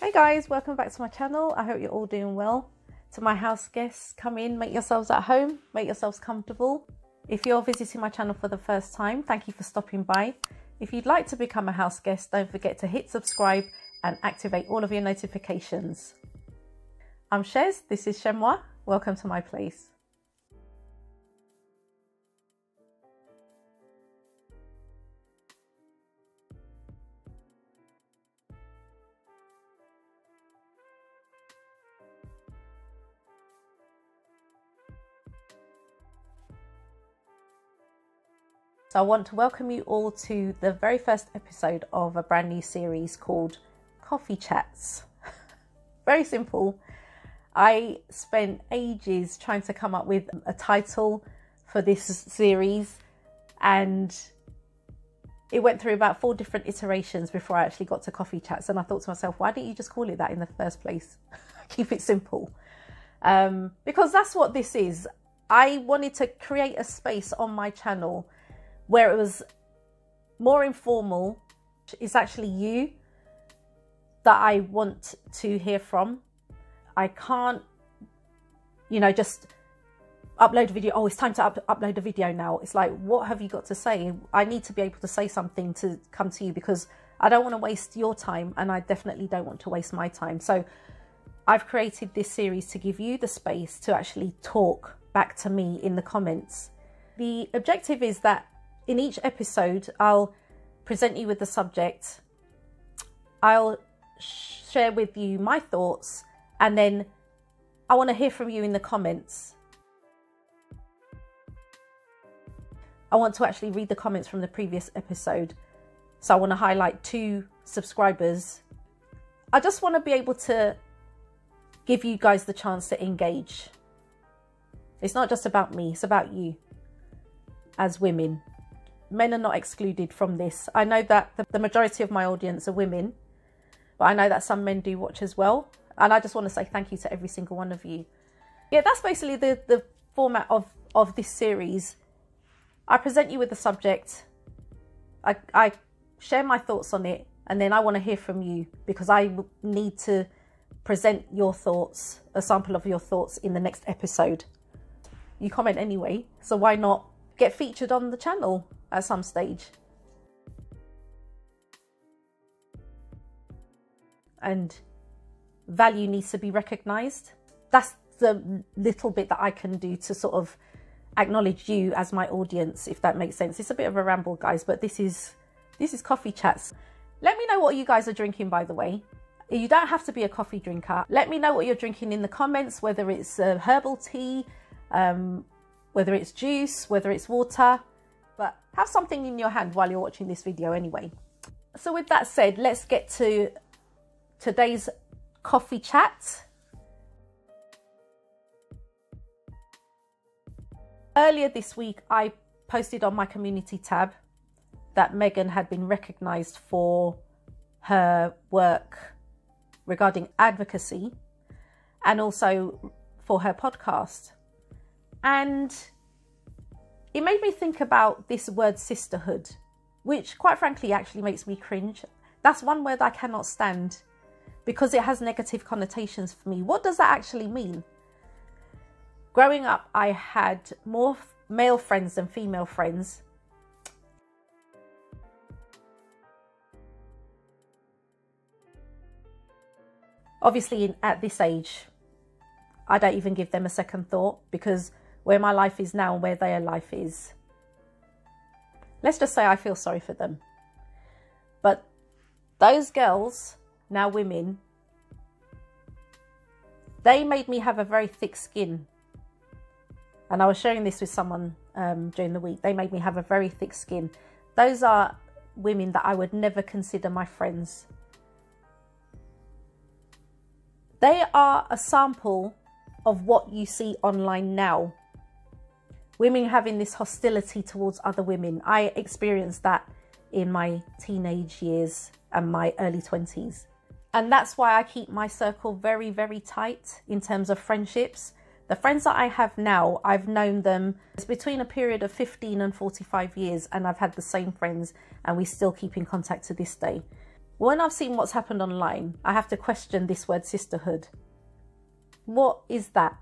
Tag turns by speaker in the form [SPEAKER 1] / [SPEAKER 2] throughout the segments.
[SPEAKER 1] Hey guys, welcome back to my channel. I hope you're all doing well. To my house guests, come in, make yourselves at home, make yourselves comfortable. If you're visiting my channel for the first time, thank you for stopping by. If you'd like to become a house guest, don't forget to hit subscribe and activate all of your notifications. I'm Chez, this is Chez M0i. Welcome to my place. So I want to welcome you all to the very first episode of a brand new series called Coffee Chats. Very simple. I spent ages trying to come up with a title for this series, and it went through about 4 different iterations before I actually got to Coffee Chats. And I thought to myself, why didn't you just call it that in the first place? Keep it simple. Because that's what this is. I wanted to create a space on my channel where it was more informal. It's actually you that I want to hear from. I can't, just upload a video. Oh, it's time to upload a video now. It's like, what have you got to say? I need to be able to say something to come to you, because I don't want to waste your time, and I definitely don't want to waste my time. So I've created this series to give you the space to actually talk back to me in the comments. The objective is that in each episode, I'll present you with the subject. I'll share with you my thoughts, and then I want to hear from you in the comments. I want to actually read the comments from the previous episode. So I want to highlight 2 subscribers. I just want to be able to give you guys the chance to engage. It's not just about me, it's about you as women. Men are not excluded from this. I know that the majority of my audience are women, but I know that some men do watch as well. And I just want to say thank you to every single one of you. Yeah, that's basically the format of this series. I present you with the subject. I share my thoughts on it, and then I want to hear from you, because I need to present your thoughts, a sample of your thoughts in the next episode. You comment anyway, so why not get featured on the channel at some stage? And value needs to be recognized. That's the little bit that I can do to sort of acknowledge you as my audience, if that makes sense. It's a bit of a ramble, guys, but this is Coffee Chats. Let me know what you guys are drinking, by the way. You don't have to be a coffee drinker. Let me know what you're drinking in the comments, whether it's herbal tea, whether it's juice, whether it's water. But have something in your hand while you're watching this video anyway. So with that said, let's get to today's coffee chat. Earlier this week, I posted on my community tab that Meghan had been recognised for her work regarding advocacy, and also for her podcast. And it made me think about this word sisterhood, which quite frankly actually makes me cringe. That's one word I cannot stand, because it has negative connotations for me. What does that actually mean? Growing up, I had more male friends than female friends. Obviously, at this age, I don't even give them a second thought, because where my life is now and where their life is, let's just say I feel sorry for them. But those girls, now women, they made me have a very thick skin. And I was sharing this with someone during the week. They made me have a very thick skin. Those are women that I would never consider my friends. They are a sample of what you see online now. Women having this hostility towards other women. I experienced that in my teenage years and my early 20s. And that's why I keep my circle very, very tight in terms of friendships. The friends that I have now, I've known them between a period of 15 and 45 years, and I've had the same friends, and we still keep in contact to this day. When I've seen what's happened online, I have to question this word sisterhood. What is that?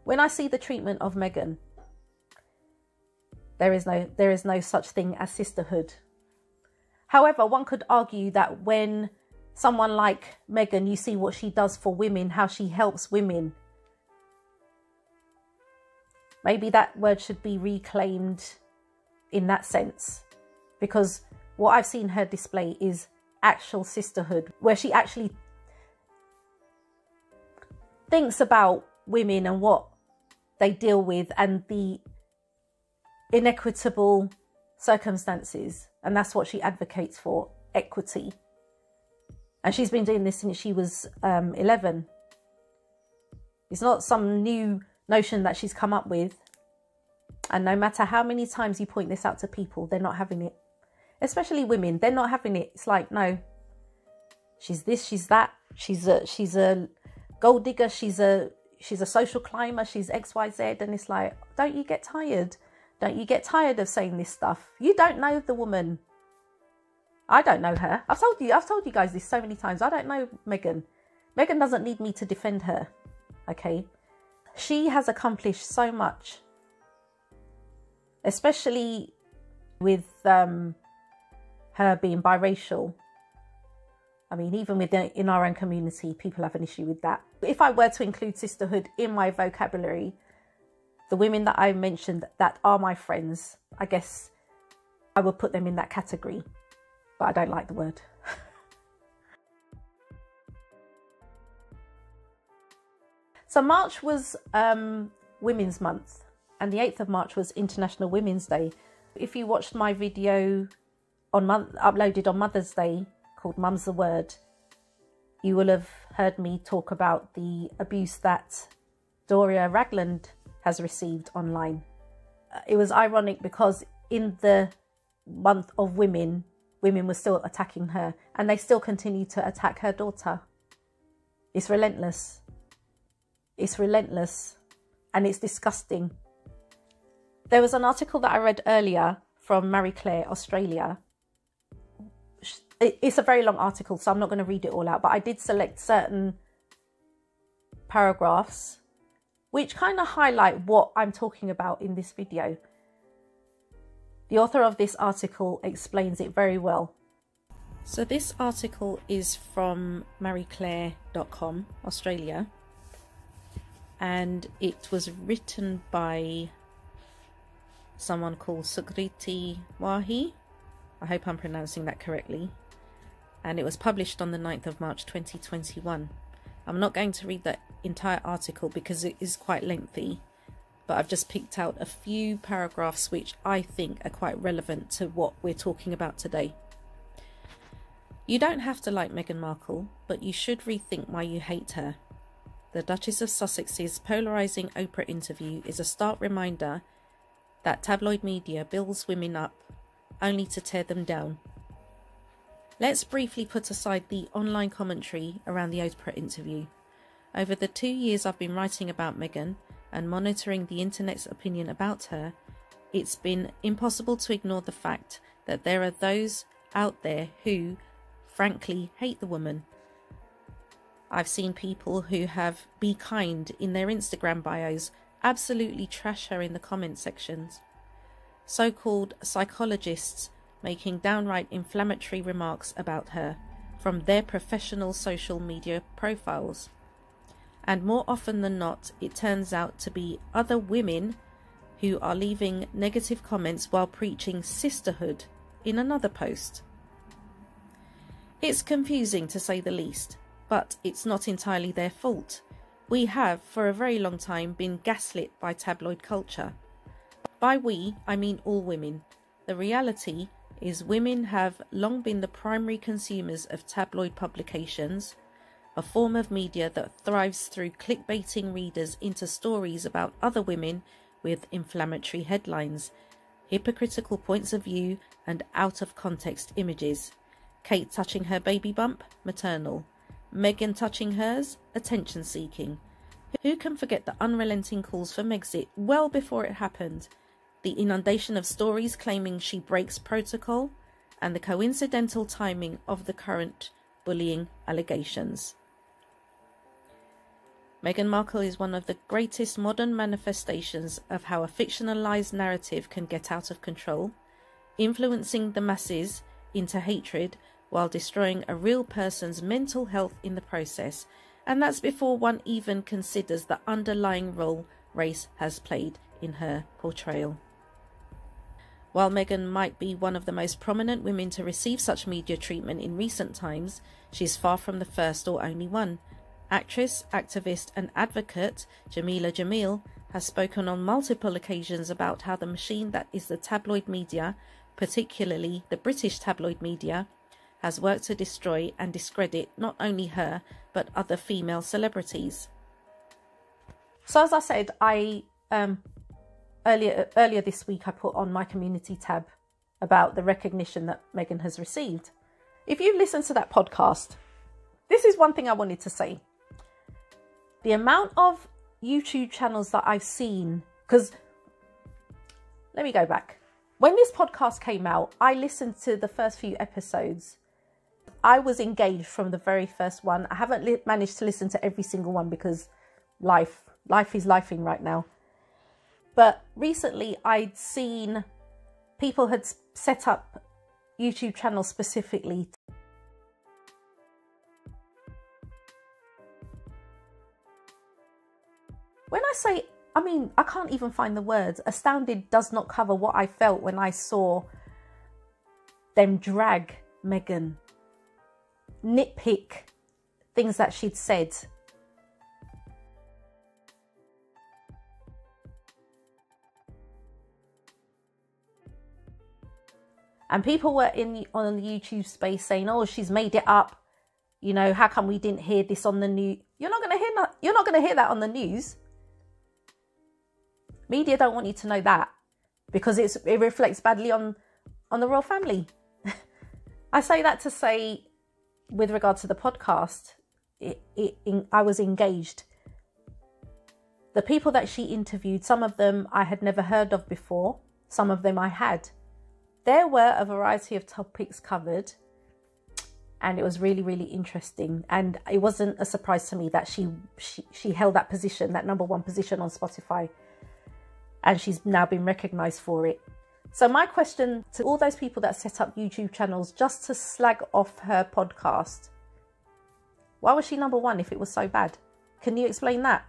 [SPEAKER 1] When I see the treatment of Meghan, there is no such thing as sisterhood. However, one could argue that when someone like Meghan, you see what she does for women, how she helps women, maybe that word should be reclaimed in that sense, because what I've seen her display is actual sisterhood, where she actually thinks about women and what they deal with and the inequitable circumstances, and that's what she advocates for, equity. And she's been doing this since she was 11. It's not some new notion that she's come up with, and no matter how many times you point this out to people, they're not having it. Especially women, they're not having it. It's like, no, she's this, she's that, she's a gold digger, she's a social climber, she's XYZ, and it's like, don't you get tired? Don't you get tired of saying this stuff? You don't know the woman. I don't know her. I've told you guys this so many times. I don't know Meghan. Meghan doesn't need me to defend her. Okay? She has accomplished so much, especially with her being biracial. I mean, even in our own community, people have an issue with that. If I were to include sisterhood in my vocabulary, the women that I mentioned that are my friends, I guess I would put them in that category, but I don't like the word. So March was Women's Month, and the 8th of March was International Women's Day. If you watched my video uploaded on Mother's Day called Mum's the Word, you will have heard me talk about the abuse that Doria Ragland has received online. It was ironic because in the month of women were still attacking her, and they still continue to attack her daughter. It's relentless. It's relentless, and it's disgusting. There was an article that I read earlier from Marie Claire, Australia. It's a very long article, so I'm not going to read it all out, but I did select certain paragraphs which kind of highlight what I'm talking about in this video. The author of this article explains it very well. So this article is from marieclaire.com, Australia, and it was written by someone called Sukriti Wahi. I hope I'm pronouncing that correctly. And it was published on the 9th of March 2021. I'm not going to read the entire article because it is quite lengthy, but I've just picked out a few paragraphs which I think are quite relevant to what we're talking about today. You don't have to like Meghan Markle, but you should rethink why you hate her. The Duchess of Sussex's polarising Oprah interview is a stark reminder that tabloid media builds women up only to tear them down. Let's briefly put aside the online commentary around the Oprah interview. Over the 2 years I've been writing about Meghan and monitoring the internet's opinion about her, it's been impossible to ignore the fact that there are those out there who, frankly, hate the woman. I've seen people who have "be kind" in their Instagram bios absolutely trash her in the comment sections. So-called psychologists making downright inflammatory remarks about her from their professional social media profiles. And more often than not, it turns out to be other women who are leaving negative comments while preaching sisterhood in another post. It's confusing to say the least, but it's not entirely their fault. We have, for a very long time, been gaslit by tabloid culture. By we, I mean all women. The reality is women have long been the primary consumers of tabloid publications, a form of media that thrives through clickbaiting readers into stories about other women with inflammatory headlines, hypocritical points of view, and out-of-context images. Kate touching her baby bump, maternal. Meghan touching hers, attention-seeking. Who can forget the unrelenting calls for Megxit well before it happened? The inundation of stories claiming she breaks protocol, and the coincidental timing of the current bullying allegations. Meghan Markle is one of the greatest modern manifestations of how a fictionalized narrative can get out of control, influencing the masses into hatred while destroying a real person's mental health in the process, and that's before one even considers the underlying role race has played in her portrayal. While Meghan might be one of the most prominent women to receive such media treatment in recent times, she's far from the first or only one. Actress, activist and advocate Jameela Jamil has spoken on multiple occasions about how the machine that is the tabloid media, particularly the British tabloid media, has worked to destroy and discredit not only her but other female celebrities. So as I said, earlier this week I put on my community tab about the recognition that Meghan has received. If you've listened to that podcast, this is one thing I wanted to say. The amount of YouTube channels that I've seen, because let me go back. When this podcast came out, I listened to the first few episodes. I was engaged from the very first one. I haven't managed to listen to every single one because life is lifing right now. But recently I'd seen people had set up YouTube channels specifically. When I say, I can't even find the words. Astounded does not cover what I felt when I saw them drag Meghan, nitpick things that she'd said. And people were on the YouTube space saying, "Oh, she's made it up. You know, how come we didn't hear this on the news?" You're not going to hear that on the news. Media don't want you to know that because it reflects badly on the royal family. I say that to say, with regard to the podcast, I was engaged. The people that she interviewed, some of them I had never heard of before, some of them I had. There were a variety of topics covered, and it was really, really interesting. And it wasn't a surprise to me that she held that position, that number one position on Spotify, and she's now been recognised for it. So my question to all those people that set up YouTube channels just to slag off her podcast, why was she number one if it was so bad? Can you explain that?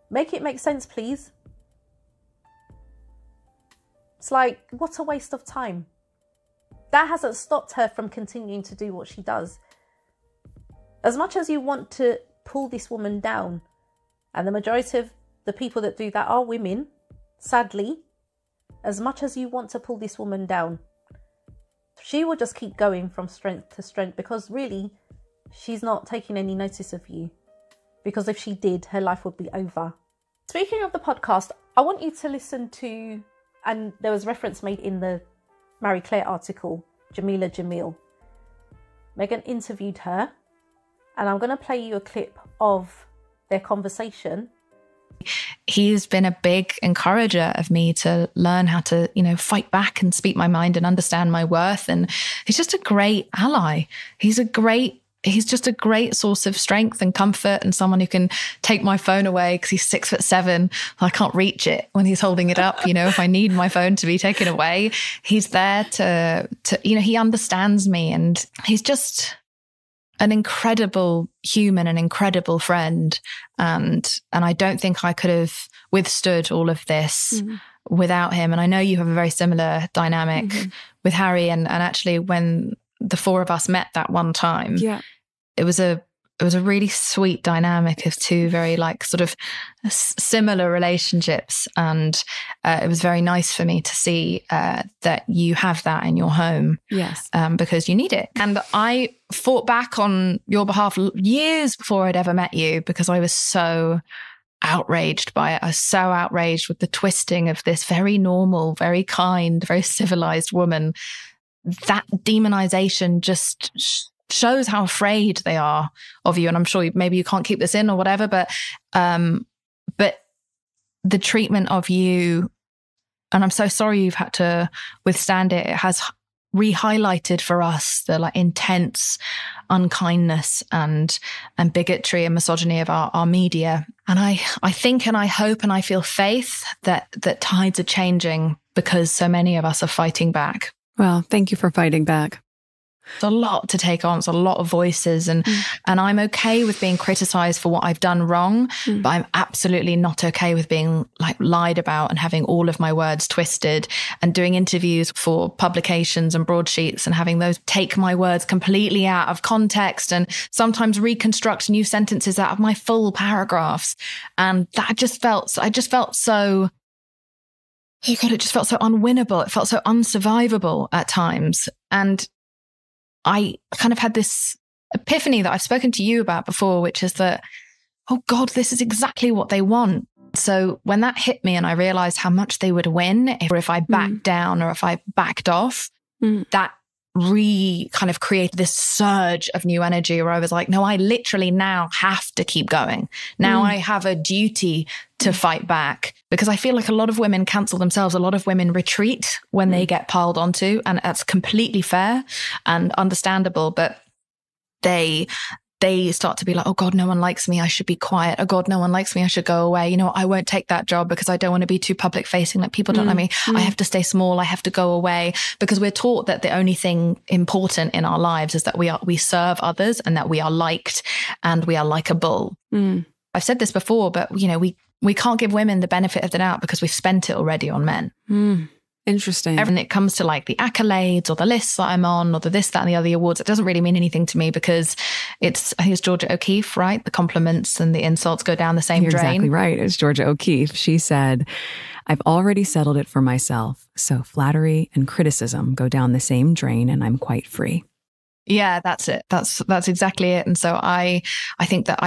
[SPEAKER 1] Make it make sense, please. It's like, what a waste of time. That hasn't stopped her from continuing to do what she does. As much as you want to pull this woman down, and the majority of the people that do that are women, sadly, as much as you want to pull this woman down, she will just keep going from strength to strength because really, she's not taking any notice of you. Because if she did, her life would be over. Speaking of the podcast, I want you to listen to, and there was reference made in the Marie Claire article, Jameela Jamil. Meghan interviewed her, and I'm going to play you a clip of their conversation.
[SPEAKER 2] He's been a big encourager of me to learn how to, fight back and speak my mind and understand my worth. And he's just a great ally. He's just a great source of strength and comfort, and someone who can take my phone away because he's 6'7". I can't reach it when he's holding it up. If I need my phone to be taken away, he's there to he understands me, and he's just an incredible human, an incredible friend. And I don't think I could have withstood all of this without him. And I know you have a very similar dynamic with Harry. And actually when the four of us met that one time, it was a really sweet dynamic of two very sort of similar relationships. And it was very nice for me to see that you have that in your home.
[SPEAKER 3] Yes.
[SPEAKER 2] Because you need it. And I fought back on your behalf years before I'd ever met you because I was so outraged by it. I was so outraged with the twisting of this very normal, very kind, very civilized woman. That demonization just shows how afraid they are of you. And I'm sure maybe you can't keep this in or whatever, but the treatment of you, and I'm so sorry you've had to withstand it. It has re-highlighted for us the like intense unkindness and bigotry and misogyny of our media. And I think and I hope and I feel faith that tides are changing because so many of us are fighting back.
[SPEAKER 3] Well, thank you for fighting back.
[SPEAKER 2] It's a lot to take on. It's a lot of voices, and I'm okay with being criticized for what I've done wrong, but I'm absolutely not okay with being like lied about and having all of my words twisted and doing interviews for publications and broadsheets and having those take my words completely out of context and sometimes reconstruct new sentences out of my full paragraphs. And that I just felt so, oh God, it just felt so unwinnable. It felt so unsurvivable at times. And I kind of had this epiphany that I've spoken to you about before, which is that, oh God, this is exactly what they want. So when that hit me and I realized how much they would win if I backed down or if I backed off, that kind of created this surge of new energy where I was like, no, I literally now have to keep going. Now I have a duty to fight back, because I feel like a lot of women cancel themselves. A lot of women retreat when they get piled onto, and that's completely fair and understandable. But they start to be like, oh God, no one likes me, I should be quiet. Oh God, no one likes me, I should go away. You know, I won't take that job because I don't want to be too public facing. Like people don't like me. I have to stay small. I have to go away, because we're taught that the only thing important in our lives is that we serve others and that we are liked and we are likable. I've said this before, but you know, we can't give women the benefit of the doubt because we've spent it already on men.
[SPEAKER 3] Interesting.
[SPEAKER 2] When it comes to like the accolades or the lists that I'm on or the this, that and the other awards, it doesn't really mean anything to me because I think it's Georgia O'Keeffe, right? The compliments and the insults go down the same
[SPEAKER 3] You're
[SPEAKER 2] drain.
[SPEAKER 3] Exactly right. It's Georgia O'Keeffe. She said, I've already settled it for myself. So flattery and criticism go down the same drain and I'm quite free.
[SPEAKER 2] Yeah, that's it. That's exactly it. And so I think that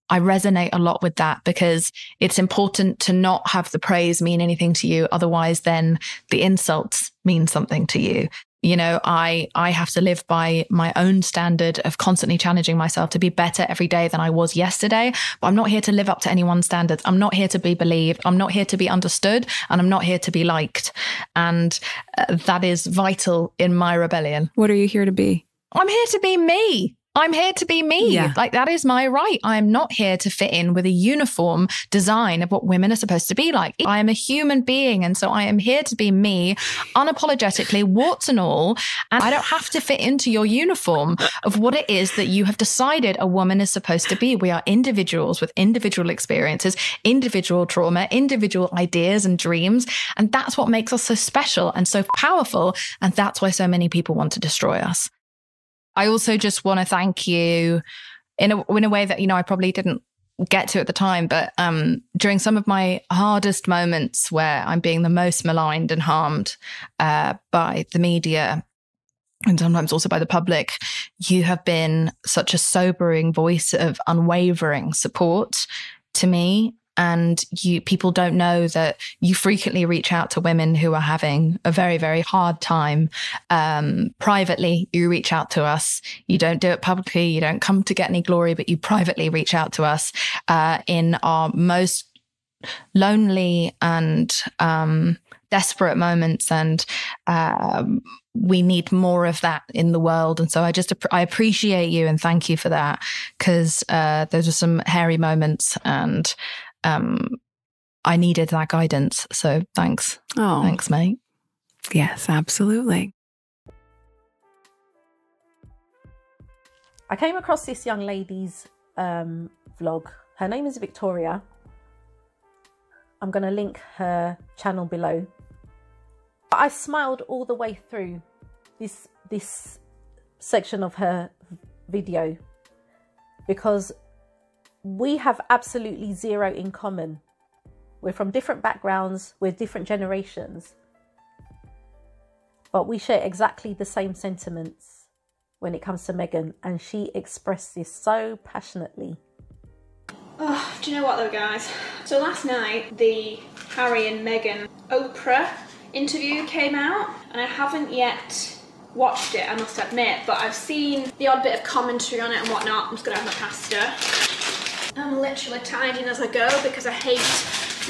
[SPEAKER 2] I resonate a lot with that, because it's important to not have the praise mean anything to you. Otherwise, then the insults mean something to you. You know, I have to live by my own standard of constantly challenging myself to be better every day than I was yesterday. But I'm not here to live up to anyone's standards. I'm not here to be believed. I'm not here to be understood. And I'm not here to be liked. And that is vital in my rebellion.
[SPEAKER 3] What are you here to be?
[SPEAKER 2] I'm here to be me. I'm here to be me.
[SPEAKER 3] Yeah.
[SPEAKER 2] Like, that is my right. I'm not here to fit in with a uniform design of what women are supposed to be like. I am a human being. And so I am here to be me, unapologetically, warts and all. And I don't have to fit into your uniform of what it is that you have decided a woman is supposed to be. We are individuals with individual experiences, individual trauma, individual ideas and dreams. And that's what makes us so special and so powerful. And that's why so many people want to destroy us. I also just want to thank you in a way that, you know, I probably didn't get to at the time, but during some of my hardest moments where I'm being the most maligned and harmed by the media and sometimes also by the public, you have been such a sobering voice of unwavering support to me. And people don't know that you frequently reach out to women who are having a very, very hard time. Privately, you reach out to us. You don't do it publicly. You don't come to get any glory, but you privately reach out to us in our most lonely and desperate moments. And we need more of that in the world. And so I appreciate you and thank you for that, because those are some hairy moments, and I needed that guidance. So thanks.
[SPEAKER 3] Oh,
[SPEAKER 2] thanks, mate.
[SPEAKER 3] Yes, absolutely.
[SPEAKER 1] I came across this young lady's vlog. Her name is Victoria. I'm going to link her channel below. I smiled all the way through this section of her video, because we have absolutely zero in common. We're from different backgrounds, we're different generations, but we share exactly the same sentiments when it comes to Meghan, and she expressed this so passionately.
[SPEAKER 4] Oh, do you know what though, guys? So last night, the Harry and Meghan Oprah interview came out, and I haven't yet watched it, I must admit, but I've seen the odd bit of commentary on it and whatnot. I'm just gonna have my pasta. I'm literally tidying as I go because I hate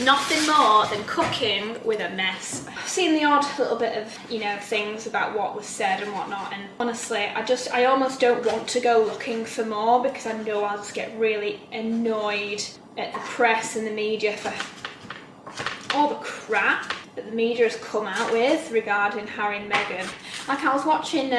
[SPEAKER 4] nothing more than cooking with a mess. I've seen the odd little bit of, things about what was said and whatnot, and honestly, I almost don't want to go looking for more, because I know I'll just get really annoyed at the press and the media for all the crap that the media has come out with regarding Harry and Meghan. Like, I was watching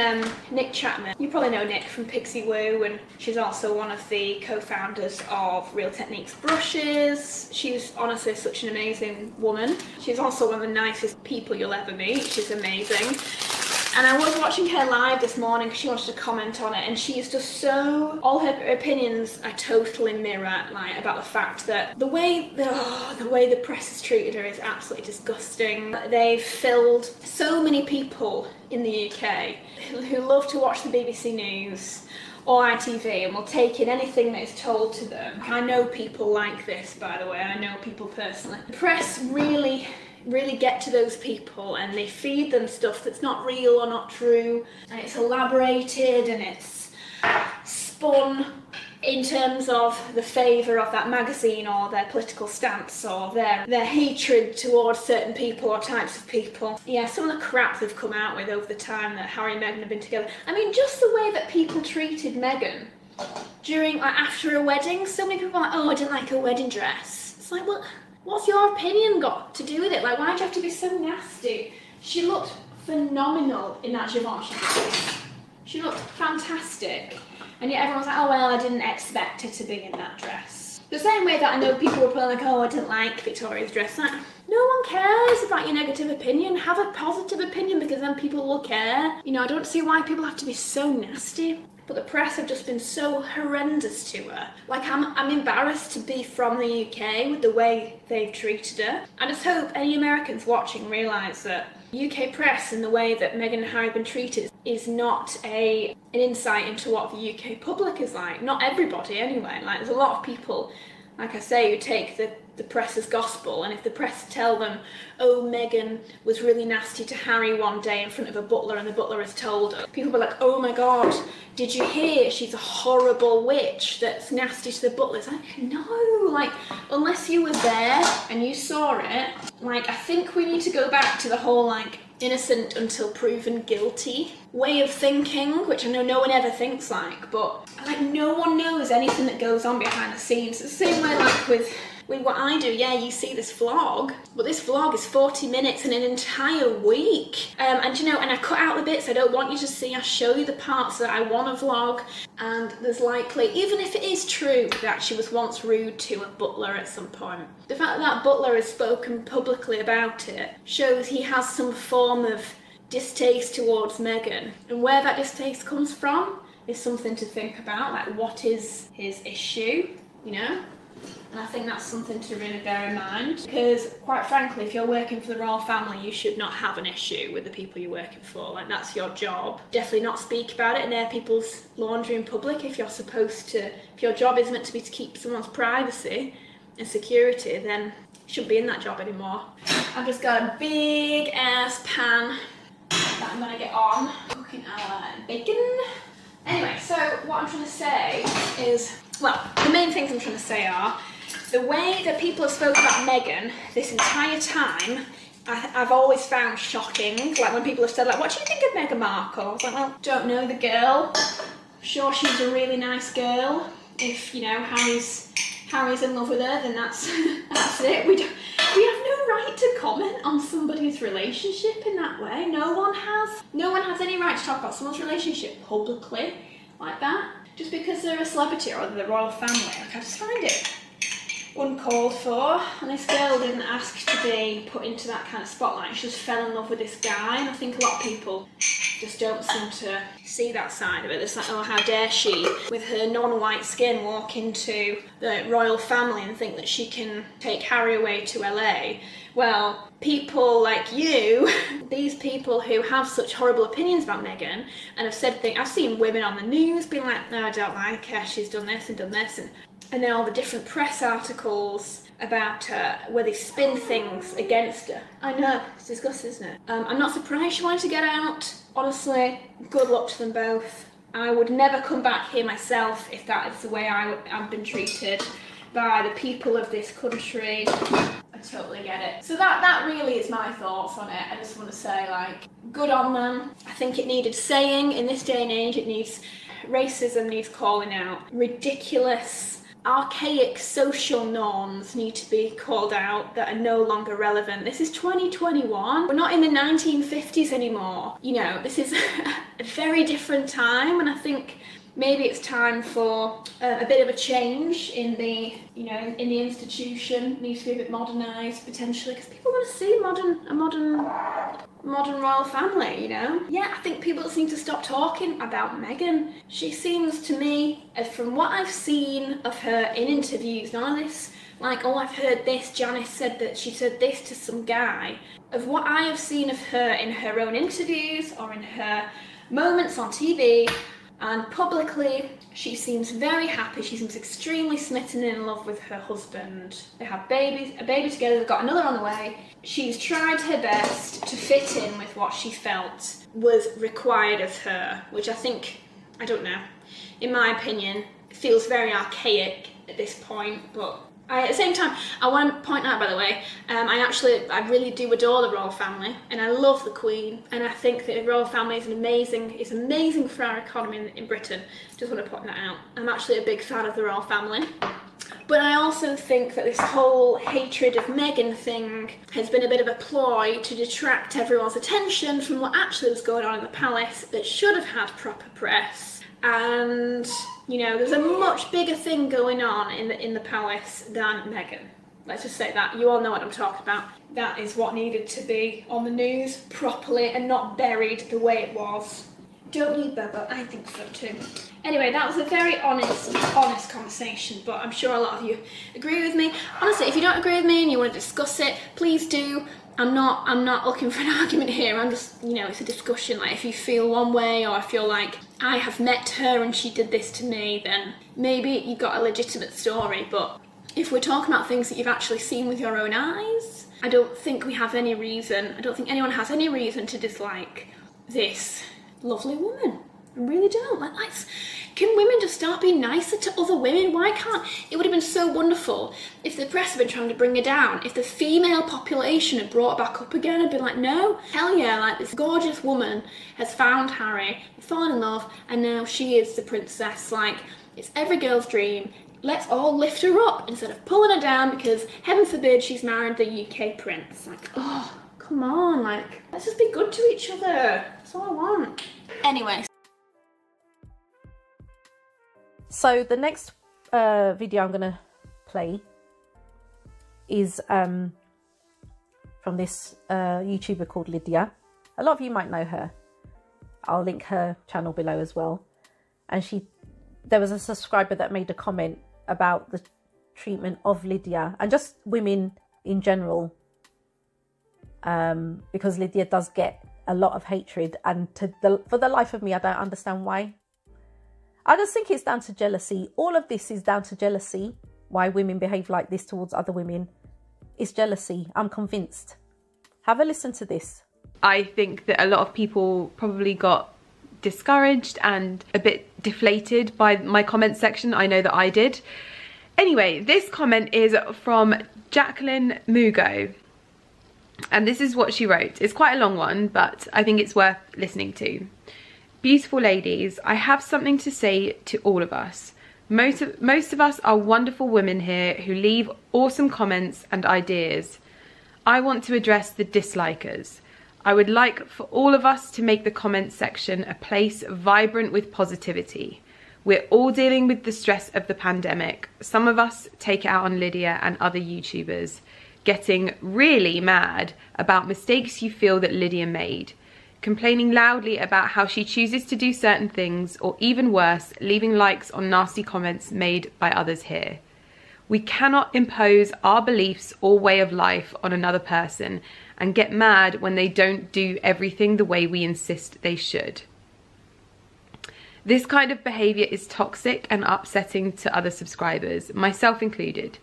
[SPEAKER 4] Nick Chapman. You probably know Nick from Pixie Woo, and she's also one of the co-founders of Real Techniques Brushes. She's honestly such an amazing woman. She's also one of the nicest people you'll ever meet. She's amazing. And I was watching her live this morning because she wanted to comment on it, and she's just so, all her opinions I totally mirror, like, about the fact that the way the press has treated her is absolutely disgusting. They've filled so many people in the UK who love to watch the BBC News or ITV and will take in anything that is told to them. I know people like this, by the way. I know people personally. The press really get to those people, and they feed them stuff that's not real or not true, and it's elaborated and it's spun in terms of the favour of that magazine or their political stance or their hatred towards certain people or types of people. Yeah, some of the crap they've come out with over the time that Harry and Meghan have been together. I mean, just the way that people treated Meghan during, like, after a wedding. So many people are like, oh, I didn't like her wedding dress. It's like, well, what's your opinion got to do with it? Like, why do you have to be so nasty? She looked phenomenal in that Givenchy dress. She looked fantastic. And yet everyone's like, oh, well, I didn't expect her to be in that dress. The same way that I know people were probably like, oh, I didn't like Victoria's dress. Like, no one cares about your negative opinion. Have a positive opinion, because then people will care. I don't see why people have to be so nasty. But the press have just been so horrendous to her. Like, I'm embarrassed to be from the UK with the way they've treated her. I just hope any Americans watching realise that UK press and the way that Meghan and Harry have been treated is not an insight into what the UK public is like. Not everybody, anyway. Like, there's a lot of people, like I say, who take the press as gospel, and if the press tell them, oh, Meghan was really nasty to Harry one day in front of a butler and the butler has told her, people will be like, oh my god, did you hear she's a horrible witch that's nasty to the butler? It's like, no, like, unless you were there and you saw it, like, I think we need to go back to the whole, like, innocent until proven guilty way of thinking, which I know no one ever thinks like, but, like, no one knows anything that goes on behind the scenes. It's the same way, like, with what I do. Yeah, you see this vlog, but this vlog is 40 minutes in an entire week. And I cut out the bits I don't want you to see. I show you the parts that I want to vlog, and there's likely, even if it is true that she was once rude to a butler at some point, the fact that butler has spoken publicly about it shows he has some form of distaste towards Meghan, and where that distaste comes from is something to think about. Like, what is his issue, And I think that's something to really bear in mind, because, quite frankly, if you're working for the royal family, you should not have an issue with the people you're working for. Like, that's your job. Definitely not speak about it and air people's laundry in public if you're supposed to. If your job is meant to be to keep someone's privacy and security, then you shouldn't be in that job anymore. I've just got a big ass pan that I'm gonna get on cooking our bacon. Anyway, so what I'm trying to say is, well, the main things I'm trying to say are, the way that people have spoken about Meghan this entire time, I've always found shocking. Like, when people have said, like, what do you think of Meghan Markle? I was like, well, don't know the girl. Sure, she's a really nice girl. If, Harry's in love with her, then that's it. We have no right to comment on somebody's relationship in that way. No one has any right to talk about someone's relationship publicly like that, just because they're a celebrity or they're the royal family. Like, I just find it uncalled for, and this girl didn't ask to be put into that kind of spotlight. She just fell in love with this guy, and I think a lot of people just don't seem to see that side of it. It's like, oh, how dare she, with her non-white skin, walk into the royal family and think that she can take Harry away to LA. Well, people like you, these people who have such horrible opinions about Meghan and have said things, I've seen women on the news being like, no, I don't like her, she's done this and done this, and then all the different press articles about her where they spin things against her. I know, it's disgusting, isn't it? I'm not surprised she wanted to get out. Honestly, good luck to them both. I would never come back here myself if that is the way I've been treated by the people of this country, I totally get it. So that really is my thoughts on it. I just want to say, like, good on them. I think it needed saying in this day and age. Racism needs calling out. Ridiculous, archaic social norms need to be called out that are no longer relevant. This is 2021. We're not in the 1950s anymore. You know, this is a very different time, and I think maybe it's time for a bit of a change in the, in the institution. It needs to be a bit modernised potentially, because people want to see a modern royal family, Yeah, I think people just need to stop talking about Meghan. She seems to me, from what I've seen of her in interviews, none of this, like, oh, I've heard this, Janice said that she said this to some guy. Of what I have seen of her in her own interviews or in her moments on TV, and publicly, she seems very happy. She seems extremely smitten and in love with her husband. They have a baby together, they've got another on the way. She's tried her best to fit in with what she felt was required of her, which I think, I don't know, in my opinion, feels very archaic at this point, but at the same time, I want to point out, by the way, I really do adore the royal family, and I love the Queen, and I think that the royal family is amazing for our economy in Britain. Just want to point that out. I'm actually a big fan of the royal family. But I also think that this whole hatred of Meghan thing has been a bit of a ploy to detract everyone's attention from what actually was going on in the palace that should have had proper press. And, there's a much bigger thing going on in the palace than Meghan. Let's just say that. You all know what I'm talking about. That is what needed to be on the news properly and not buried the way it was. Don't you, Bubba? I think so too. Anyway, that was a very honest conversation, but I'm sure a lot of you agree with me. Honestly, if you don't agree with me and you want to discuss it, please do. I'm not looking for an argument here. I'm just, it's a discussion. Like, if you feel one way, or if you're like, I have met her and she did this to me, then maybe you've got a legitimate story. But if we're talking about things that you've actually seen with your own eyes, I don't think anyone has any reason to dislike this lovely woman. I really don't. Can women just start being nicer to other women? Why can't? It would have been so wonderful if the press had been trying to bring her down. If the female population had brought her back up again and been like, no, hell yeah, this gorgeous woman has found Harry, fallen in love, and now she is the princess. It's every girl's dream. Let's all lift her up instead of pulling her down because, heaven forbid, she's married the UK prince. Oh, come on, let's just be good to each other. That's all I want. Anyway.
[SPEAKER 1] So the next video I'm going to play is from this YouTuber called Lydia. A lot of you might know her. I'll link her channel below as well. And there was a subscriber that made a comment about the treatment of Lydia and just women in general, because Lydia does get a lot of hatred, and for the life of me, I don't understand why. I just think it's down to jealousy. All of this is down to jealousy. Why women behave like this towards other women. It's jealousy. I'm convinced. Have a listen to this.
[SPEAKER 5] I think that a lot of people probably got discouraged and a bit deflated by my comment section. I know that I did. Anyway, this comment is from Jacqueline Mugo. And this is what she wrote. It's quite a long one, but I think it's worth listening to. Beautiful ladies, I have something to say to all of us. Most of us are wonderful women here who leave awesome comments and ideas. I want to address the dislikers. I would like for all of us to make the comments section a place vibrant with positivity. We're all dealing with the stress of the pandemic. Some of us take it out on Lydia and other YouTubers, getting really mad about mistakes you feel that Lydia made. Complaining loudly about how she chooses to do certain things, or even worse, leaving likes on nasty comments made by others here. We cannot impose our beliefs or way of life on another person and get mad when they don't do everything the way we insist they should. This kind of behaviour is toxic and upsetting to other subscribers, myself included,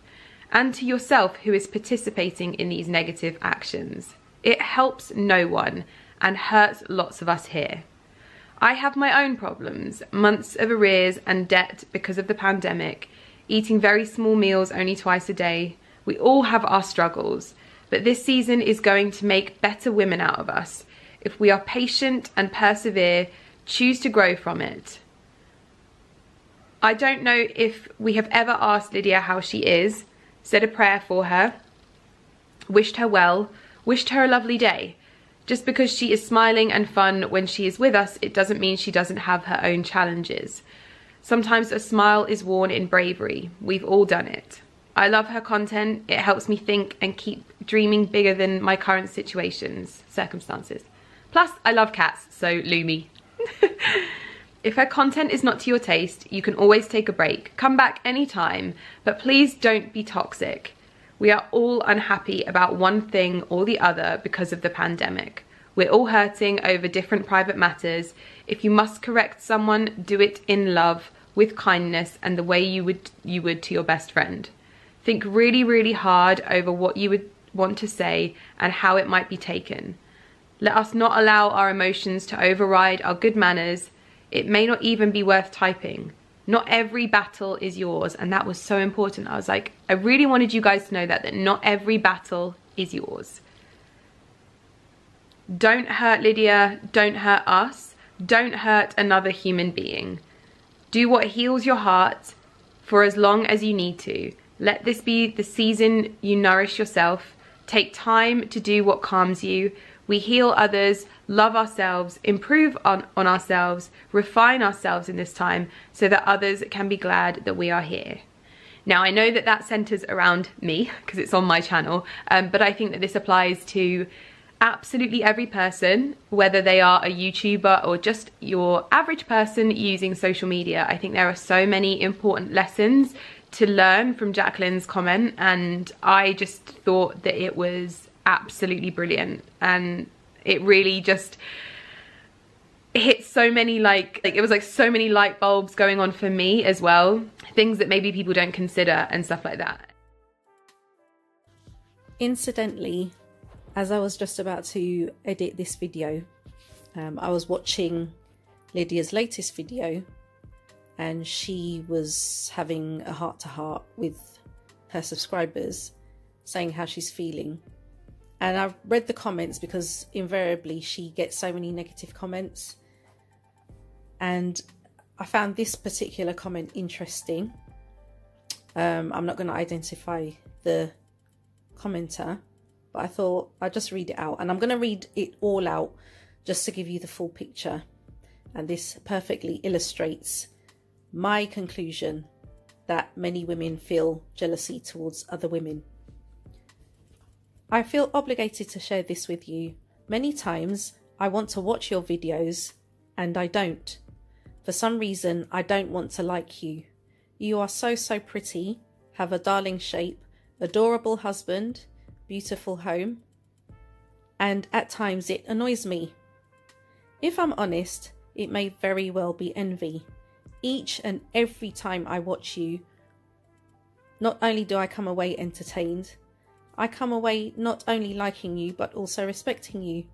[SPEAKER 5] and to yourself who is participating in these negative actions. It helps no one and hurts lots of us here. I have my own problems, months of arrears and debt because of the pandemic, eating very small meals only twice a day, We all have our struggles, but this season is going to make better women out of us. If we are patient and persevere, choose to grow from it. I don't know if we have ever asked Lydia how she is, said a prayer for her, wished her well, wished her a lovely day. Just because she is smiling and fun when she is with us, it doesn't mean she doesn't have her own challenges. Sometimes a smile is worn in bravery. We've all done it. I love her content. It helps me think and keep dreaming bigger than my current circumstances. Plus, I love cats, so Lumi. If her content is not to your taste, you can always take a break. Come back anytime, but please don't be toxic. We are all unhappy about one thing or the other because of the pandemic. We're all hurting over different private matters. If you must correct someone, do it in love, with kindness, and the way you would to your best friend. Think really, really hard over what you would want to say and how it might be taken. Let us not allow our emotions to override our good manners. It may not even be worth typing. Not every battle is yours, and that was so important. I was like, I really wanted you guys to know that not every battle is yours. Don't hurt Lydia, don't hurt us, don't hurt another human being. Do what heals your heart for as long as you need to. Let this be the season you nourish yourself. Take time to do what calms you. We heal others, love ourselves, improve on ourselves, refine ourselves in this time so that others can be glad that we are here. Now, I know that that centers around me because it's on my channel, but I think that this applies to absolutely every person, whether they are a YouTuber or just your average person using social media. I think there are so many important lessons to learn from Jacqueline's comment, and I just thought that it was absolutely brilliant, and it really just hit so many like it was like so many light bulbs going on for me as well, things that maybe people don't consider and stuff like that.
[SPEAKER 1] Incidentally, as I was just about to edit this video, I was watching Lydia's latest video, and she was having a heart-to-heart with her subscribers, saying how she's feeling. And I read the comments because invariably she gets so many negative comments. And I found this particular comment interesting. I'm not going to identify the commenter, but I thought I'd just read it out. And I'm going to read it all out just to give you the full picture. And this perfectly illustrates my conclusion that many women feel jealousy towards other women. I feel obligated to share this with you. Many times I want to watch your videos and I don't. For some reason I don't want to like you. You are so pretty, have a darling shape, adorable husband, beautiful home, and at times it annoys me. If I'm honest, it may very well be envy. Each and every time I watch you, not only do I come away entertained, I come away not only liking you but also respecting you.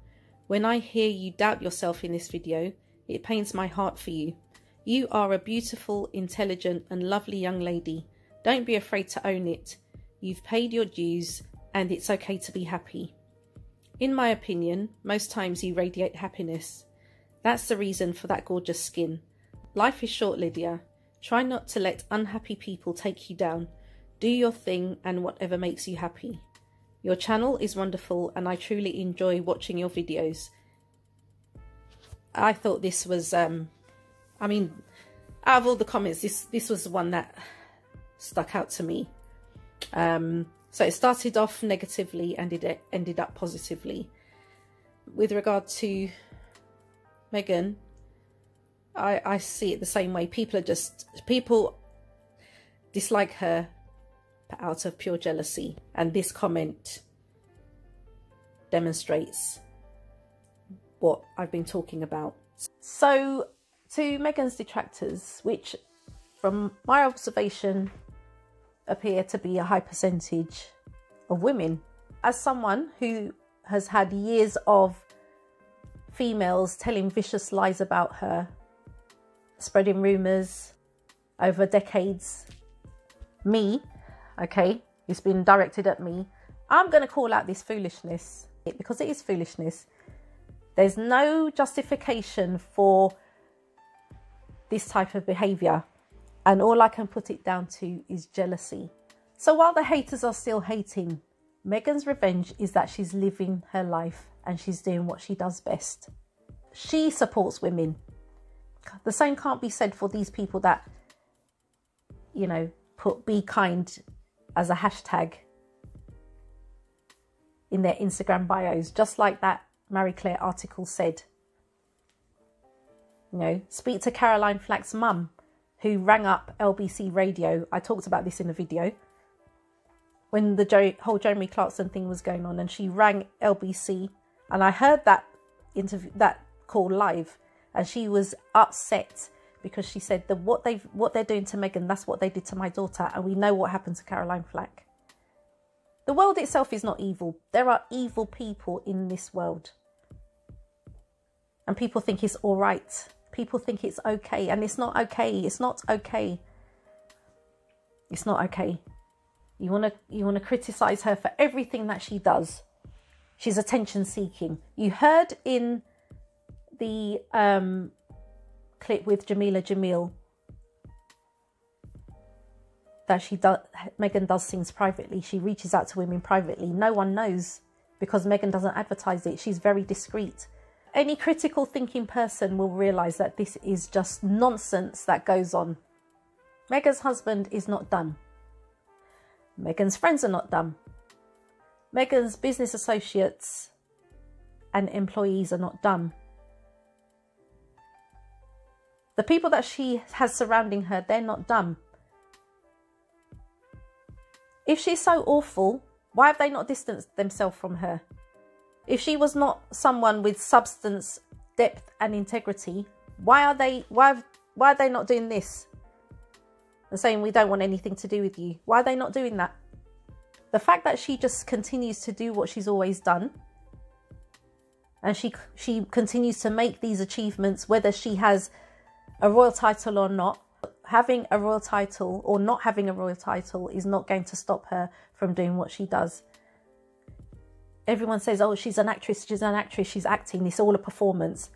[SPEAKER 1] When I hear you doubt yourself in this video, it pains my heart for you. You are a beautiful, intelligent and lovely young lady. Don't be afraid to own it. You've paid your dues and it's okay to be happy. In my opinion, most times you radiate happiness. That's the reason for that gorgeous skin. Life is short, Lydia. Try not to let unhappy people take you down. Do your thing and whatever makes you happy. Your channel is wonderful and I truly enjoy watching your videos. I thought this was, I mean, out of all the comments, this was the one that stuck out to me. So it started off negatively and it ended up positively. With regard to Meghan, I see it the same way. People dislike her out of pure jealousy, and this comment demonstrates what I've been talking about. So to Meghan's detractors, which from my observation appear to be a high percentage of women, as someone who has had years of females telling vicious lies about her, spreading rumours over decades, okay, It's been directed at me. I'm going to call out this foolishness because it is foolishness. There's no justification for this type of behaviour. And all I can put it down to is jealousy. So while the haters are still hating, Meghan's revenge is that she's living her life and she's doing what she does best. She supports women. The same can't be said for these people that, you know, put "be kind" as a hashtag in their Instagram bios, just like that Marie Claire article said. You know, speak to Caroline Flack's mum, who rang up LBC Radio. I talked about this in a video when the whole Jeremy Clarkson thing was going on, and she rang LBC, and I heard that call live, and she was upset because she said that what they're doing to Meghan, that's what they did to my daughter, and we know what happened to Caroline Flack. The world itself is not evil. There are evil people in this world, and people think it's all right. People think it's okay, and it's not okay. It's not okay. It's not okay. You want to criticize her for everything that she does. She's attention seeking. You heard in the clip with Jamila Jamil that Meghan does things privately. She reaches out to women privately. No one knows because Meghan doesn't advertise it. She's very discreet. Any critical thinking person will realise that this is just nonsense that goes on. Meghan's husband is not dumb. Meghan's friends are not dumb. Meghan's business associates and employees are not dumb. The people that she has surrounding her, they're not dumb. If she's so awful, why have they not distanced themselves from her? If she was not someone with substance, depth and integrity, why are they not doing this? And saying we don't want anything to do with you. Why are they not doing that? The fact that she just continues to do what she's always done, and she continues to make these achievements, whether she has a royal title or not. Having a royal title or not having a royal title is not going to stop her from doing what she does. Everyone says, oh, she's an actress, she's acting, it's all a performance.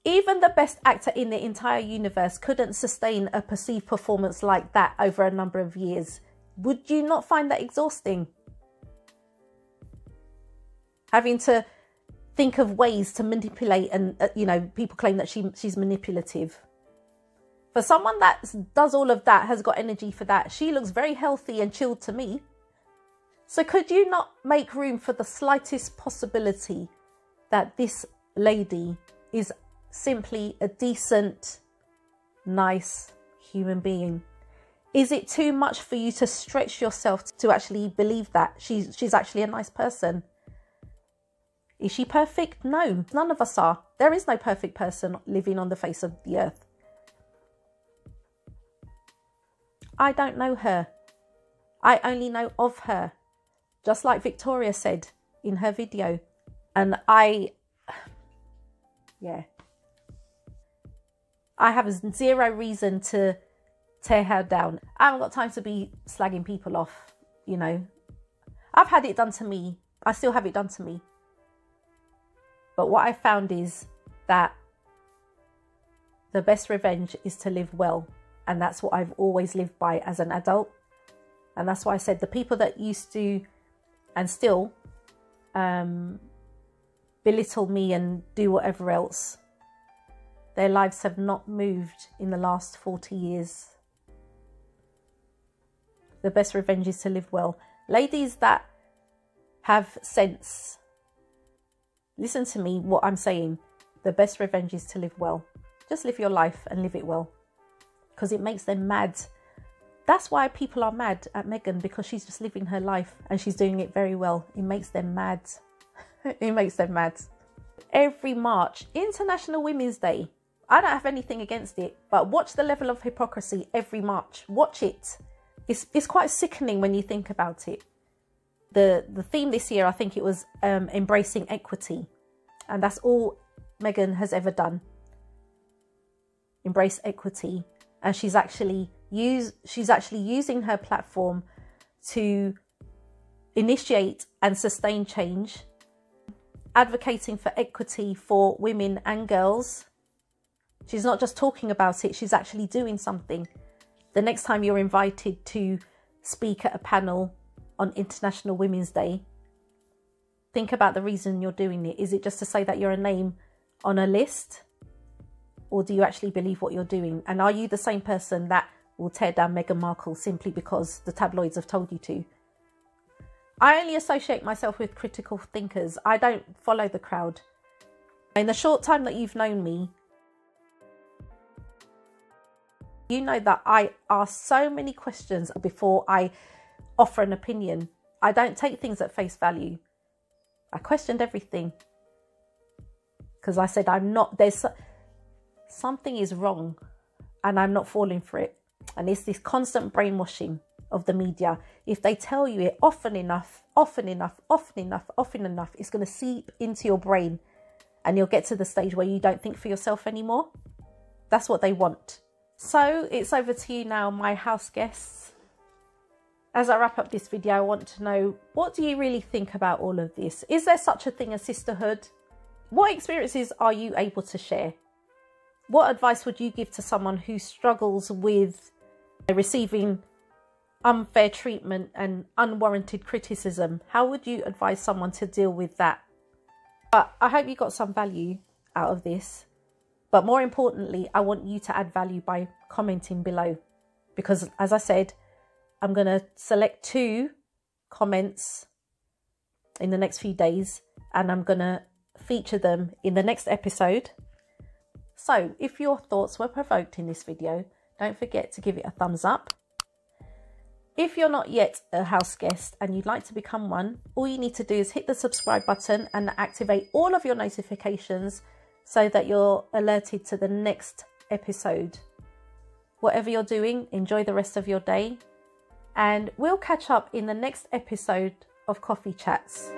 [SPEAKER 1] Even the best actor in the entire universe couldn't sustain a perceived performance like that over a number of years. Would you not find that exhausting? Having to think of ways to manipulate and, people claim that she's manipulative. For someone that does all of that, has got energy for that, she looks very healthy and chilled to me. So could you not make room for the slightest possibility that this lady is simply a decent, nice human being? Is it too much for you to stretch yourself to actually believe that she's actually a nice person? Is she perfect? No, none of us are. There is no perfect person living on the face of the earth. I don't know her. I only know of her. Just like Victoria said in her video. And I have zero reason to tear her down. I haven't got time to be slagging people off, I've had it done to me. I still have it done to me. But what I found is that the best revenge is to live well. And that's what I've always lived by as an adult. And that's why I said the people that used to and still belittle me and do whatever else, their lives have not moved in the last 40 years. The best revenge is to live well. Ladies that have sense, listen to me, what I'm saying. The best revenge is to live well. Just live your life and live it well. Because it makes them mad. That's why people are mad at Meghan, because she's just living her life and she's doing it very well. It makes them mad. It makes them mad. Every March, International Women's Day. I don't have anything against it, but watch the level of hypocrisy every March. Watch it. It's quite sickening when you think about it. The theme this year, I think it was embracing equity. And that's all Meghan has ever done. Embrace equity. And she's actually using her platform to initiate and sustain change, advocating for equity for women and girls. She's not just talking about it, she's actually doing something. The next time you're invited to speak at a panel on International Women's Day, think about the reason you're doing it. Is it just to say that you're a name on a list? Or do you actually believe what you're doing? And are you the same person that will tear down Meghan Markle simply because the tabloids have told you to? I only associate myself with critical thinkers. I don't follow the crowd. In the short time that you've known me, you know that I ask so many questions before I offer an opinion. I don't take things at face value. I questioned everything because I said something is wrong and I'm not falling for it. And it's this constant brainwashing of the media. If they tell you it often enough, it's going to seep into your brain and you'll get to the stage where you don't think for yourself anymore. That's what they want. So it's over to you now, my house guests. As I wrap up this video, I want to know, what do you really think about all of this? Is there such a thing as sisterhood? What experiences are you able to share? What advice would you give to someone who struggles with receiving unfair treatment and unwarranted criticism? How would you advise someone to deal with that? But I hope you got some value out of this. But more importantly, I want you to add value by commenting below. Because as I said, I'm going to select 2 comments in the next few days and I'm going to feature them in the next episode. So if your thoughts were provoked in this video, don't forget to give it a thumbs up. If you're not yet a house guest and you'd like to become one, all you need to do is hit the subscribe button and activate all of your notifications so that you're alerted to the next episode. Whatever you're doing, enjoy the rest of your day. And we'll catch up in the next episode of Coffee Chats.